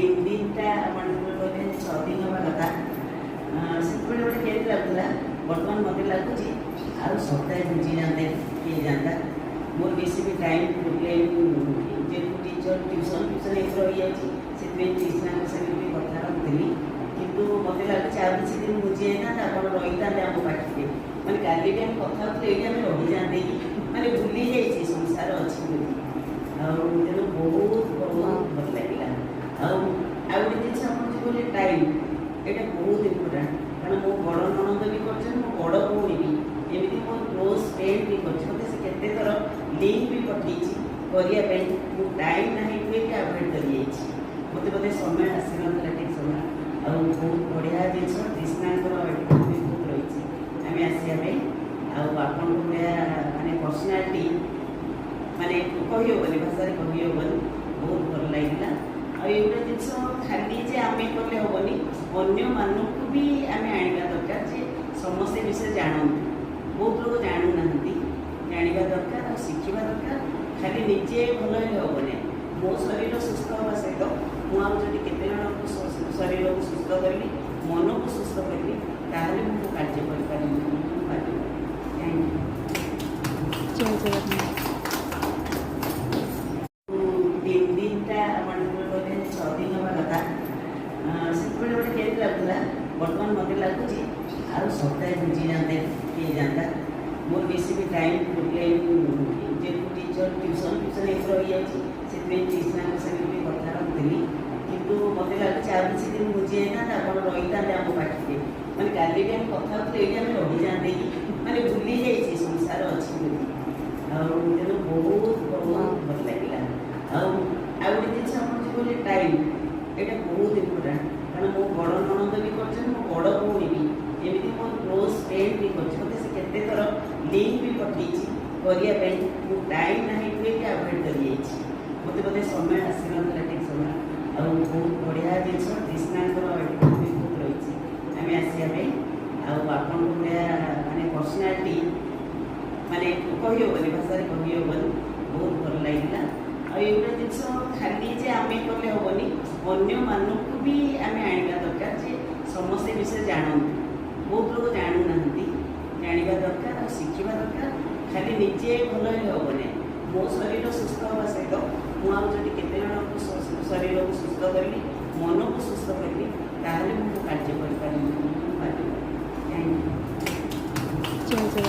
तीन दिन कहते 6 दिन हवा कथा से गोटे केमी लगुला बर्तमान मत लगुच आ सप्ताहे बुझी जाते किए जाता मोर बेसी भी टाइम प्रोब्लेम जेहतु टीचर ट्यूशन ट्यूशन एक रही जाती टीचर संगे कथा रखी कितु मत लगुच आ किसी दिन बुझी जाता आप रही था आम पाखे मैंने काली भी आम कथा ये रही जाते मैंने भूली जाइए संसार अच्छी तेणु बहुत बहुत भल लगे आउ जिन आप टाइम यहाँ बहुत इम्पोर्टाट कारण मो बड़ ननद भी कर बड़ भौणी भी एमती मो क्लोज फ्रेंड भी कर थर लिंक भी पठे करने टाइम ना हुए कि आभोड कर मत बोधे समय आसी ना ठीक समय आ बहुत बढ़िया जिन कृष्णा भी बहुत रही आम आसा आप मानने पर्सनालीटी माने कहीहबनी भाषा कहीहबनी बहुत भल लगे आउटा जिन खाली जे आम कले हेनी अन्य मानक भी आम आने दरकार जे समस्ते विषय जानते बहुत लोग जानूना जाना दरकार और शिखा दरकार खाली निजे भल हेनी मो शरीर सुस्थ हाँ सहित मुझे केते जन शरीर को सुस्थ करी मन को सुस्थ करी ताहले मुझे कार्य कर तीन दिन कहते 6 दिन हवा कथा से गोटे केमी लगुला बर्तमान मत लगुच आ सप्ताहे बुझी जाते किए जाता मोर बेसी भी टाइम प्रोब्लेम जेहतु टीचर ट्यूशन ट्यूशन एक रही जाती टीचर संगे कथा रखी कितु मत लगुच आ किसी दिन बुझी जाता आप रही था आम पाखे मैंने काली भी आम कथा ये रही जाते मैंने भूली जाइए संसार अच्छी तेणु बहुत बहुत भल लगे आउ जिन आप टाइम यहाँ बहुत इम्पोर्टाट कारण मो बड़ ननद भी कर बड़ भौणी भी एमती मो क्लोज फ्रेंड भी कर थर लिंक भी पठे करने टाइम ना हुए कि आभोड कर मत बोधे समय आसी ना ठीक समय आ बहुत बढ़िया जिन कृष्णा भी बहुत रही आम आसा आप मानने पर्सनालीटी माने कहीहबनी भाषा कहीहबनी बहुत भल लगे आउटा जिन खाली जे आम कले हेनी अन्य मानक भी आम आने दरकार जे समस्ते विषय जानते बहुत लोग जानूना जाना दरकार और शिखा दरकार खाली निजे भल हेनी मो शरीर सुस्थ हाँ सहित मुझे केते जन शरीर को सुस्थ करी मन को सुस्थ करी ताहले मुझे कार्य कर